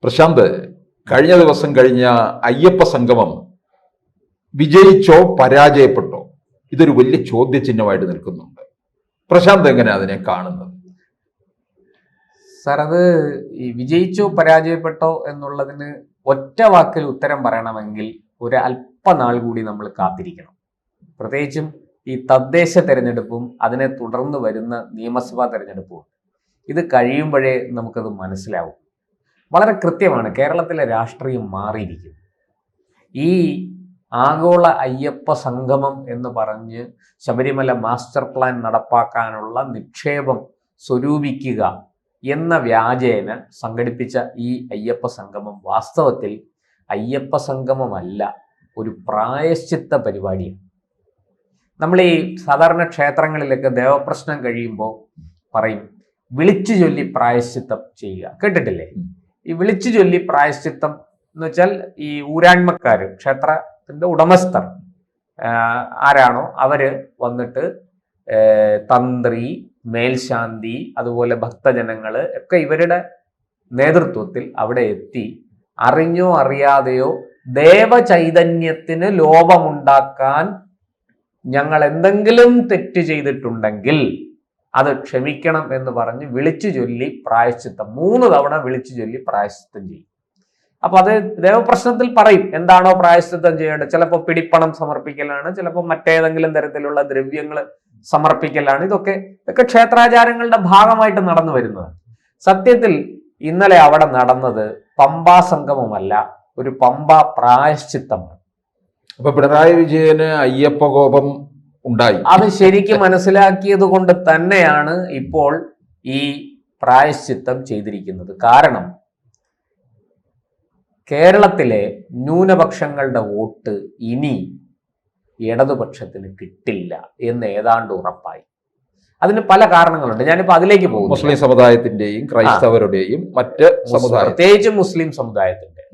പ്രശാന്ത്, കഴിഞ്ഞ ദിവസം കഴിഞ്ഞ അയ്യപ്പ സംഗമം വിജയിച്ചോ പരാജയപ്പെട്ടോ? ഇതൊരു വലിയ ചോദ്യചിഹ്നമായിട്ട് നിൽക്കുന്നുണ്ട്. പ്രശാന്ത് എങ്ങനെ അതിനെ കാണുന്നത്? സാർ, അത് ഈ വിജയിച്ചോ പരാജയപ്പെട്ടോ എന്നുള്ളതിന് ഒറ്റ വാക്കിൽ ഉത്തരം പറയണമെങ്കിൽ ഒരു അല്പനാൾ കൂടി നമ്മൾ കാത്തിരിക്കണം. പ്രത്യേകിച്ചും ഈ തദ്ദേശ തെരഞ്ഞെടുപ്പും അതിനെ തുടർന്ന് വരുന്ന നിയമസഭാ തെരഞ്ഞെടുപ്പും ഇത് കഴിയുമ്പോഴേ നമുക്കത് മനസ്സിലാവും. വളരെ കൃത്യമാണ്, കേരളത്തിലെ രാഷ്ട്രീയം മാറിയിരിക്കും. ഈ ആഗോള അയ്യപ്പ സംഗമം എന്ന് പറഞ്ഞ് ശബരിമല മാസ്റ്റർ പ്ലാൻ നടപ്പാക്കാനുള്ള നിക്ഷേപം സ്വരൂപിക്കുക എന്ന വ്യാജേന സംഘടിപ്പിച്ച ഈ അയ്യപ്പ സംഗമം വാസ്തവത്തിൽ അയ്യപ്പ സംഗമമല്ല, ഒരു പ്രായശ്ചിത്ത പരിപാടിയാണ്. നമ്മൾ ഈ സാധാരണ ക്ഷേത്രങ്ങളിലൊക്കെ ദേവപ്രശ്നം കഴിയുമ്പോൾ പറയും വിളിച്ചു ചൊല്ലി പ്രായശ്ചിത്തം ചെയ്യുക, കേട്ടിട്ടില്ലേ? ഈ വിളിച്ചു ചൊല്ലി പ്രായശ്ചിത്തം എന്ന് വെച്ചാൽ ഈ ഊരാൺമക്കാർ, ക്ഷേത്രത്തിന്റെ ഉടമസ്ഥർ ആരാണോ അവര് വന്നിട്ട് തന്ത്രി, മേൽശാന്തി, അതുപോലെ ഭക്തജനങ്ങള് ഒക്കെ ഇവരുടെ നേതൃത്വത്തിൽ അവിടെ എത്തി അറിഞ്ഞോ അറിയാതെയോ ദേവചൈതന്യത്തിന് ലോപമുണ്ടാക്കാൻ ഞങ്ങൾ എന്തെങ്കിലും തെറ്റ് ചെയ്തിട്ടുണ്ടെങ്കിൽ അത് ക്ഷമിക്കണം എന്ന് പറഞ്ഞ് വിളിച്ചു ചൊല്ലി പ്രായശ്ചിത്തം 3 തവണ വിളിച്ചു ചൊല്ലി പ്രായശ്ചിത്തം ചെയ്യും. അപ്പൊ അത് ദേവപ്രശ്നത്തിൽ പറയും എന്താണോ പ്രായശ്ചിത്തം ചെയ്യേണ്ടത്. ചിലപ്പോൾ പിടിപ്പണം സമർപ്പിക്കലാണ്, ചിലപ്പോൾ മറ്റേതെങ്കിലും തരത്തിലുള്ള ദ്രവ്യങ്ങൾ സമർപ്പിക്കലാണ്. ഇതൊക്കെ ക്ഷേത്രാചാരങ്ങളുടെ ഭാഗമായിട്ട് നടന്നു വരുന്നത്. സത്യത്തിൽ ഇന്നലെ അവിടെ നടന്നത് പമ്പാ സംഗമമല്ല, ഒരു പമ്പ പ്രായശ്ചിത്തമാണ്. അപ്പൊ പിണറായി വിജയന് അയ്യപ്പ കോപം ഉണ്ടായി. അത് ശരിക്കും മനസ്സിലാക്കിയത് കൊണ്ട് തന്നെയാണ് ഇപ്പോൾ ഈ പ്രായശ്ചിത്തം ചെയ്തിരിക്കുന്നത്. കാരണം കേരളത്തിലെ ന്യൂനപക്ഷങ്ങളുടെ വോട്ട് ഇനി ഇടതുപക്ഷത്തിന് കിട്ടില്ല എന്ന് ഏതാണ്ട് ഉറപ്പായി. അതിന് പല കാരണങ്ങളുണ്ട്, ഞാനിപ്പോ അതിലേക്ക് പോകും. മുസ്ലിം സമുദായത്തിന്റെയും ക്രൈസ്തവരുടെയും മറ്റ് സമുദായം, പ്രത്യേകിച്ചും മുസ്ലിം സമുദായത്തിന്റെ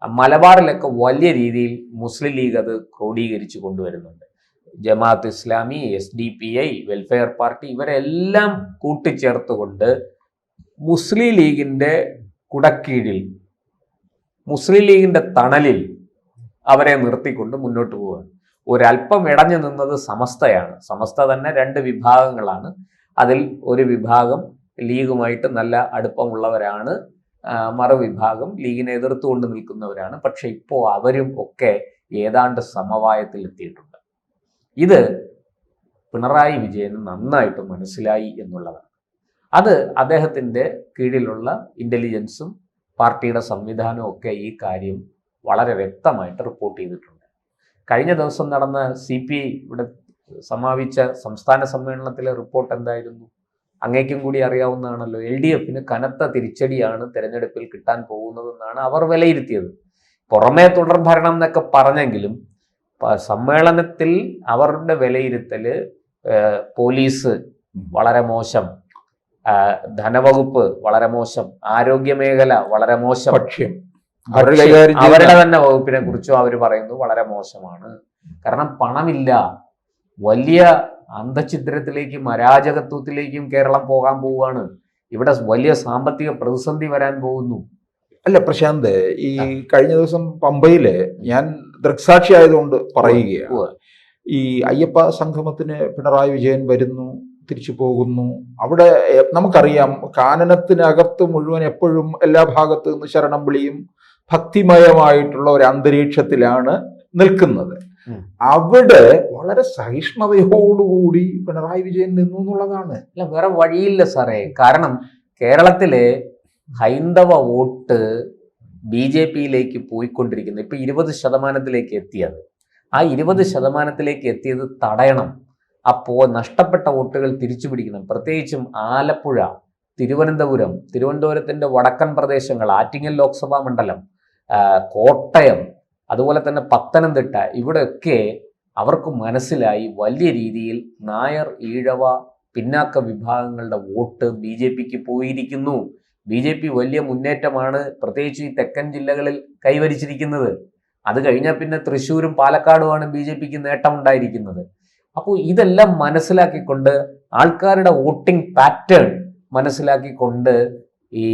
മലബാറിലൊക്കെ വലിയ രീതിയിൽ മുസ്ലിം ലീഗ് അത് ക്രോഡീകരിച്ചു കൊണ്ടുവരുന്നുണ്ട്. Jamaat Islami, SDPI, welfare party ഇവരെല്ലാം കൂട്ടിച്ചേർത്തുകൊണ്ട് മുസ്ലിം ലീഗിന്റെ കുടക്കീഴിൽ, മുസ്ലിം ലീഗിന്റെ തണലിൽ അവരെ നിർത്തിക്കൊണ്ട് മുന്നോട്ട് പോവുകയാണ്. ഒരല്പം ഇടഞ്ഞു നിന്നത് സമസ്തയാണ്. സമസ്ത തന്നെ 2 വിഭാഗങ്ങളാണ്. അതിൽ ഒരു വിഭാഗം ലീഗുമായിട്ട് നല്ല അടുപ്പമുള്ളവരാണ്, മറുവിഭാഗം ലീഗിനെ എതിർത്തുകൊണ്ട് നിൽക്കുന്നവരാണ്. പക്ഷെ ഇപ്പോൾ അവരും ഒക്കെ ഏതാണ്ട് സമവായത്തിൽ എത്തിയിട്ടുണ്ട്. ഇത് പിണറായി വിജയന് നന്നായിട്ട് മനസ്സിലായി എന്നുള്ളതാണ്. അത് അദ്ദേഹത്തിൻ്റെ കീഴിലുള്ള ഇന്റലിജൻസും പാർട്ടിയുടെ സംവിധാനവും ഒക്കെ ഈ കാര്യം വളരെ വ്യക്തമായിട്ട് റിപ്പോർട്ട് ചെയ്തിട്ടുണ്ട്. കഴിഞ്ഞ ദിവസം നടന്ന CPI ഇവിടെ സമാപിച്ച സംസ്ഥാന സമ്മേളനത്തിലെ റിപ്പോർട്ട് എന്തായിരുന്നു? അങ്ങേക്കും കൂടി അറിയാവുന്നതാണല്ലോ. LDFന് കനത്ത തിരിച്ചടിയാണ് തെരഞ്ഞെടുപ്പിൽ കിട്ടാൻ പോകുന്നതെന്നാണ് അവർ വിലയിരുത്തിയത്. പുറമേ തുടർ ഭരണം എന്നൊക്കെ പറഞ്ഞെങ്കിലും സമ്മേളനത്തിൽ അവരുടെ വിലയിരുത്തല് പോലീസ് വളരെ മോശം, ധനവകുപ്പ് വളരെ മോശം, ആരോഗ്യ മേഖല വളരെ മോശം, അവരുടെ തന്നെ വകുപ്പിനെ കുറിച്ചും അവർ പറയുന്നു വളരെ മോശമാണ്. കാരണം പണമില്ല, വലിയ അന്തഛിദ്രത്തിലേക്കും അരാജകത്വത്തിലേക്കും കേരളം പോകാൻ പോവുകയാണ്. ഇവിടെ വലിയ സാമ്പത്തിക പ്രതിസന്ധി വരാൻ പോകുന്നു. അല്ല പ്രശാന്ത്, ഈ കഴിഞ്ഞ ദിവസം പമ്പയില് ഞാൻ ദൃക്സാക്ഷി ആയതുകൊണ്ട് പറയുകയാണ്. ഈ അയ്യപ്പ സംഗമത്തിന് പിണറായി വിജയൻ വരുന്നു, തിരിച്ചു പോകുന്നു. അവിടെ നമുക്കറിയാം, കാനനത്തിനകത്ത് മുഴുവൻ എപ്പോഴും എല്ലാ ഭാഗത്തു നിന്ന് ശരണം വിളിയും ഭക്തിമയമായിട്ടുള്ള ഒരു അന്തരീക്ഷത്തിലാണ് നിൽക്കുന്നത്. അവിടെ വളരെ സഹിഷ്ണുതയോടുകൂടി പിണറായി വിജയൻ നിന്നു എന്നുള്ളതാണ്. അല്ല, വേറെ വഴിയില്ല സാറേ. കാരണം കേരളത്തിലെ ഹൈന്ദവ വോട്ട് BJPയിലേക്ക് പോയിക്കൊണ്ടിരിക്കുന്നത്. ഇപ്പൊ 20% എത്തിയത്. ആ 20% എത്തിയത് തടയണം. അപ്പോൾ നഷ്ടപ്പെട്ട വോട്ടുകൾ തിരിച്ചു പിടിക്കണം. പ്രത്യേകിച്ചും ആലപ്പുഴ, തിരുവനന്തപുരത്തിന്റെ വടക്കൻ പ്രദേശങ്ങൾ, ആറ്റിങ്ങൽ ലോക്സഭാ മണ്ഡലം, കോട്ടയം, അതുപോലെ തന്നെ പത്തനംതിട്ട, ഇവിടെയൊക്കെ അവർക്ക് മനസ്സിലായി വലിയ രീതിയിൽ നായർ, ഈഴവ, പിന്നാക്ക വിഭാഗങ്ങളുടെ വോട്ട് BJPക്ക് പോയിരിക്കുന്നു. BJP വലിയ മുന്നേറ്റമാണ് പ്രത്യേകിച്ച് ഈ തെക്കൻ ജില്ലകളിൽ കൈവരിച്ചിരിക്കുന്നത്. അത് കഴിഞ്ഞാൽ പിന്നെ തൃശ്ശൂരും പാലക്കാടുമാണ് BJPക്ക് നേട്ടമുണ്ടായിരിക്കുന്നത്. അപ്പോൾ ഇതെല്ലാം മനസ്സിലാക്കിക്കൊണ്ട്, ആൾക്കാരുടെ വോട്ടിംഗ് പാറ്റേൺ മനസ്സിലാക്കിക്കൊണ്ട് ഈ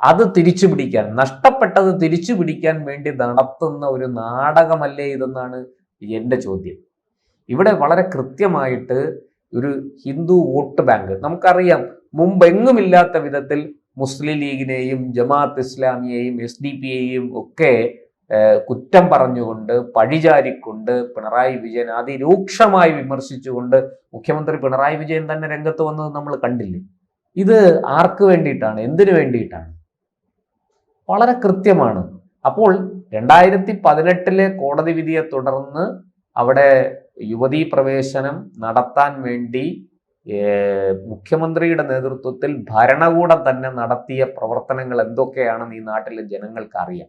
അത് തിരിച്ചു പിടിക്കാൻ, നഷ്ടപ്പെട്ടത് തിരിച്ചു പിടിക്കാൻ വേണ്ടി നടത്തുന്ന ഒരു നാടകമല്ലേ ഇതെന്നാണ് എൻ്റെ ചോദ്യം. ഇവിടെ വളരെ കൃത്യമായിട്ട് ഒരു ഹിന്ദു വോട്ട് ബാങ്ക് നമുക്കറിയാം, മുമ്പെങ്ങുമില്ലാത്ത വിധത്തിൽ മുസ്ലിം ലീഗിനെയും ജമാഅത്ത് ഇസ്ലാമിയെയും SDP-യെയും ഒക്കെ കുറ്റം പറഞ്ഞുകൊണ്ട് പഴിചാരിക്കൊണ്ട് പിണറായി വിജയൻ അതിരൂക്ഷമായി വിമർശിച്ചുകൊണ്ട് മുഖ്യമന്ത്രി പിണറായി വിജയൻ തന്നെ രംഗത്ത് വന്നത് നമ്മൾ കണ്ടില്ലേ. ഇത് ആർക്ക് വേണ്ടിയിട്ടാണ്, എന്തിനു വേണ്ടിയിട്ടാണ്? വളരെ കൃത്യമാണ്. അപ്പോൾ 2018 കോടതി വിധിയെ തുടർന്ന് അവിടെ യുവതീ പ്രവേശനം നടത്താൻ വേണ്ടി മുഖ്യമന്ത്രിയുടെ നേതൃത്വത്തിൽ ഭരണകൂടം തന്നെ നടത്തിയ പ്രവർത്തനങ്ങൾ എന്തൊക്കെയാണെന്ന് ഈ നാട്ടിലെ ജനങ്ങൾക്ക് അറിയാം.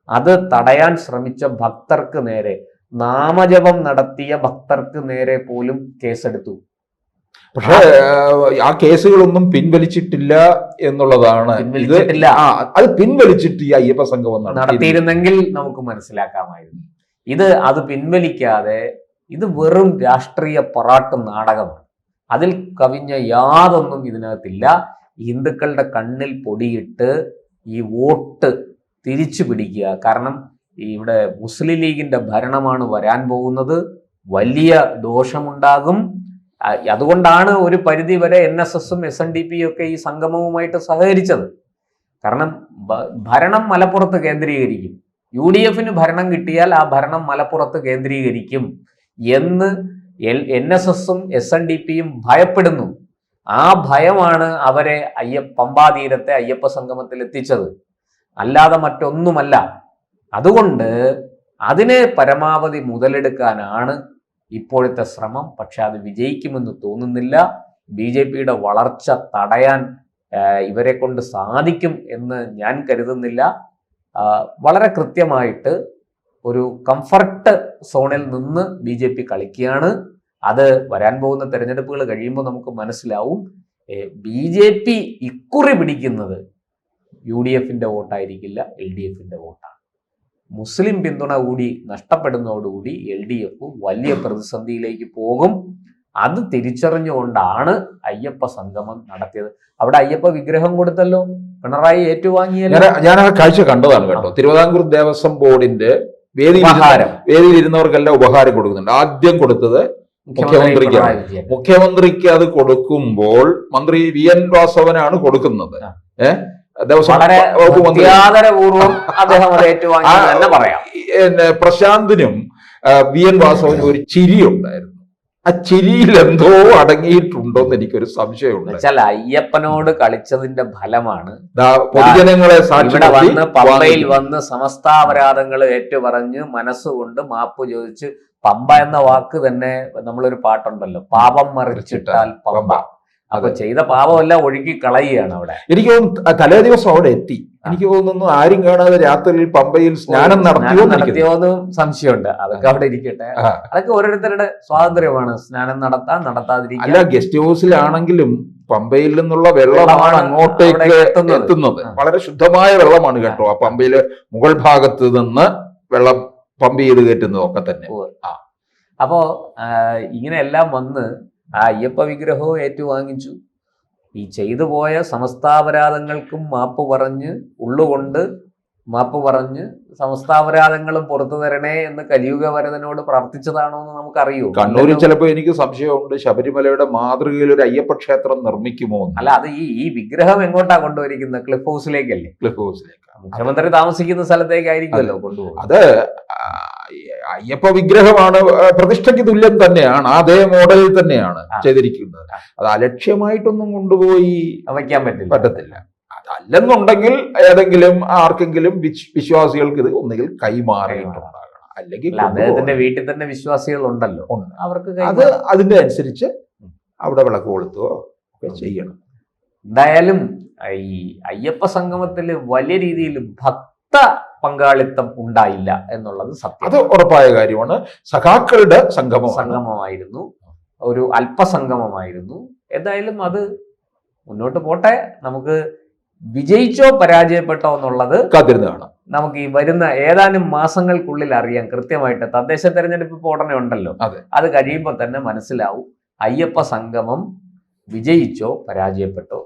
അത് തടയാൻ ശ്രമിച്ച ഭക്തർക്ക് നേരെ, നാമജപം നടത്തിയ ഭക്തർക്ക് നേരെ പോലും കേസെടുത്തു. പക്ഷേ ആ കേസുകളൊന്നും പിൻവലിച്ചിട്ടില്ല എന്നുള്ളതാണ്. അത് പിൻവലിച്ചിട്ട് ഈ അയ്യപ്പ സംഗമം നടത്തിയിരുന്നെങ്കിൽ നമുക്ക് മനസ്സിലാക്കാമായിരുന്നു. അത് പിൻവലിക്കാതെ ഇത് വെറും രാഷ്ട്രീയ പൊറാട്ട് നാടകമാണ്. അതിൽ കവിഞ്ഞ യാതൊന്നും ഇതിനകത്തില്ല. ഹിന്ദുക്കളുടെ കണ്ണിൽ പൊടിയിട്ട് ഈ വോട്ട് തിരിച്ചു പിടിക്കുക. കാരണം ഇവിടെ മുസ്ലിം ലീഗിന്റെ ഭരണമാണ് വരാൻ പോകുന്നത്, വലിയ ദോഷമുണ്ടാകും. അതുകൊണ്ടാണ് ഒരു പരിധി വരെ NSSഉം SNDPയും ഒക്കെ ഈ സംഗമവുമായിട്ട് സഹകരിച്ചത്. കാരണം ഭരണം മലപ്പുറത്ത് കേന്ദ്രീകരിക്കും, UDFന് ഭരണം കിട്ടിയാൽ ആ ഭരണം മലപ്പുറത്ത് കേന്ദ്രീകരിക്കും എന്ന് NSSഉം SNDPയും ഭയപ്പെടുന്നു. ആ ഭയമാണ് അവരെ പമ്പാതീരത്തെ അയ്യപ്പ സംഗമത്തിൽ എത്തിച്ചത്, അല്ലാതെ മറ്റൊന്നുമല്ല. അതുകൊണ്ട് അതിനെ പരമാവധി മുതലെടുക്കാനാണ് ഇപ്പോഴത്തെ ശ്രമം. പക്ഷെ അത് വിജയിക്കുമെന്ന് തോന്നുന്നില്ല. BJPയുടെ വളർച്ച തടയാൻ ഇവരെ കൊണ്ട് സാധിക്കും എന്ന് ഞാൻ കരുതുന്നില്ല. വളരെ കൃത്യമായിട്ട് ഒരു കംഫർട്ട് സോണിൽ നിന്ന് BJP കളിക്കുകയാണ്. അത് വരാൻ പോകുന്ന തെരഞ്ഞെടുപ്പുകൾ കഴിയുമ്പോൾ നമുക്ക് മനസ്സിലാവും. BJP ഇക്കുറി പിടിക്കുന്നത് UDFന്റെ വോട്ടായിരിക്കില്ല, LDFന്റെ വോട്ടാണ്. മുസ്ലിം പിന്തുണ കൂടി നഷ്ടപ്പെടുന്നതോടുകൂടി LDF വലിയ പ്രതിസന്ധിയിലേക്ക് പോകും. അത് തിരിച്ചറിഞ്ഞുകൊണ്ടാണ് അയ്യപ്പ സംഗമം നടത്തിയത്. അവിടെ അയ്യപ്പ വിഗ്രഹം കൊടുത്തല്ലോ, പിണറായി ഏറ്റുവാങ്ങിയല്ലോ. ഞാൻ ആ കാഴ്ച കണ്ടതാണ് കേട്ടോ. തിരുവിതാംകൂർ ദേവസ്വം ബോർഡിന്റെ വേദിയിലിരുന്നവർക്കെല്ലാം ഉപഹാരം കൊടുക്കുന്നുണ്ട്. ആദ്യം കൊടുത്തത് മുഖ്യമന്ത്രിക്കാണ്. മുഖ്യമന്ത്രിക്ക് അത് കൊടുക്കുമ്പോൾ മന്ത്രി VN വാസവനാണ് കൊടുക്കുന്നത്. പ്രശാന്തിനും VN വാസവനും ഒരു ചിരി ഉണ്ടായിരുന്നു. ആ ചിരിയിൽ എന്തോ അടങ്ങിയിട്ടുണ്ടോന്ന് എനിക്കൊരു സംശയമുണ്ട്. അയ്യപ്പനോട് കളിച്ചതിന്റെ ഫലമാണ് പൊതുജനങ്ങളെ ഇവിടെ വന്ന് പമ്പയിൽ വന്ന് സമസ്താപരാധങ്ങൾ ഏറ്റുപറഞ്ഞ് മനസ്സുകൊണ്ട് മാപ്പ് ചോദിച്ച്, പമ്പ എന്ന വാക്ക് തന്നെ നമ്മളൊരു പാട്ടുണ്ടല്ലോ, പാപം മറിച്ചിട്ടാൽ പമ്പ. അപ്പൊ ചെയ്ത പാപമെല്ലാം ഒഴുകി കളയുകയാണ് അവിടെ. എനിക്ക് തോന്നുന്നു തലേ ദിവസം അവിടെ എത്തി. എനിക്ക് തോന്നുന്നു ആരും കാണാതെ രാത്രിയിൽ പമ്പയിൽ സ്നാനം നടത്തിയോന്ന് സംശയമുണ്ട്. അതൊക്കെ അവിടെ ഇരിക്കട്ടെ. അതൊക്കെ ഓരോരുത്തരുടെ സ്വാതന്ത്ര്യമാണ്, സ്നാനം നടത്താൻ നടത്താതിരിക്കാൻ. അല്ല, ഗസ്റ്റ് ഹൗസിലാണെങ്കിലും പമ്പയിൽ നിന്നുള്ള വെള്ളമാണ് അങ്ങോട്ടേക്ക് എത്തുന്നത്. വളരെ ശുദ്ധമായ വെള്ളമാണ് കേട്ടോ. ആ പമ്പയില് മുകൾ ഭാഗത്ത് നിന്ന് വെള്ളം പമ്പ് ചെയ്ത് കയറ്റുന്നതൊക്കെ തന്നെ. അപ്പോ ഇങ്ങനെയെല്ലാം വന്ന് ആ അയ്യപ്പ വിഗ്രഹവും ഏറ്റുവാങ്ങിച്ചു. ഈ ചെയ്തു പോയ സമസ്താപരാധങ്ങൾക്കും മാപ്പ് പറഞ്ഞ്, ഉള്ളുകൊണ്ട് മാപ്പ് പറഞ്ഞ് സമസ്താപരാധങ്ങളും പുറത്തു തരണേ എന്ന് കലിയുഗ വരദനോട് പ്രാർത്ഥിച്ചതാണോ എന്ന് നമുക്കറിയൂ. കണ്ണൂരിൽ ചിലപ്പോൾ എനിക്ക് സംശയമുണ്ട്, ശബരിമലയുടെ മാതൃകയിൽ ഒരു അയ്യപ്പ ക്ഷേത്രം നിർമ്മിക്കുമോ? അല്ല, അത് ഈ വിഗ്രഹം എങ്ങോട്ടാ കൊണ്ടുവരിക്കുന്നത്? ക്ലിഫ് ഹൗസിലേക്കല്ലേ? ക്ലിഫ് ഹൗസിലേക്ക്, മുഖ്യമന്ത്രി താമസിക്കുന്ന സ്ഥലത്തേക്കായിരിക്കുമല്ലോ കൊണ്ടുപോകും. അത് അയ്യപ്പ വിഗ്രഹമാണ്, പ്രതിഷ്ഠയ്ക്ക് തുല്യം തന്നെയാണ്, അതേ മോഡലിൽ തന്നെയാണ് ചെയ്തിരിക്കുന്നത്. അത് അലക്ഷ്യമായിട്ടൊന്നും കൊണ്ടുപോയി വയ്ക്കാൻ പറ്റത്തില്ല. അതല്ലെന്നുണ്ടെങ്കിൽ ഏതെങ്കിലും ആർക്കെങ്കിലും വിശ്വാസികൾക്ക് ഇത് ഒന്നുകിൽ കൈമാറിയിട്ടുണ്ടാകണം, അല്ലെങ്കിൽ അദ്ദേഹത്തിന്റെ വീട്ടിൽ തന്നെ വിശ്വാസികൾ ഉണ്ടല്ലോ, അവർക്ക് അത് അതിന്റെ അനുസരിച്ച് അവിടെ വിളക്ക് കൊളുത്തുകയോ ഒക്കെ ചെയ്യണം. എന്തായാലും ഈ അയ്യപ്പ സംഗമത്തിൽ വലിയ രീതിയിൽ ഭക്ത പങ്കാളിത്തം ഉണ്ടായില്ല എന്നുള്ളത് സത്യം. അത് ഉറപ്പായ കാര്യമാണ്. സഖാക്കളുടെ സംഗമമായിരുന്നു, ഒരു അല്പസംഗമമായിരുന്നു. എന്തായാലും അത് മുന്നോട്ട് പോട്ടെ. നമുക്ക് വിജയിച്ചോ പരാജയപ്പെട്ടോ എന്നുള്ളത് കാത്തിരുന്ന് കാണാം. നമുക്ക് ഈ വരുന്ന ഏതാനും മാസങ്ങൾക്കുള്ളിൽ അറിയാം കൃത്യമായിട്ട്. തദ്ദേശ തെരഞ്ഞെടുപ്പ് ഇപ്പോൾ ഉടനെ ഉണ്ടല്ലോ, അത് കഴിയുമ്പോൾ തന്നെ മനസ്സിലാവും അയ്യപ്പ സംഗമം വിജയിച്ചോ പരാജയപ്പെട്ടോ.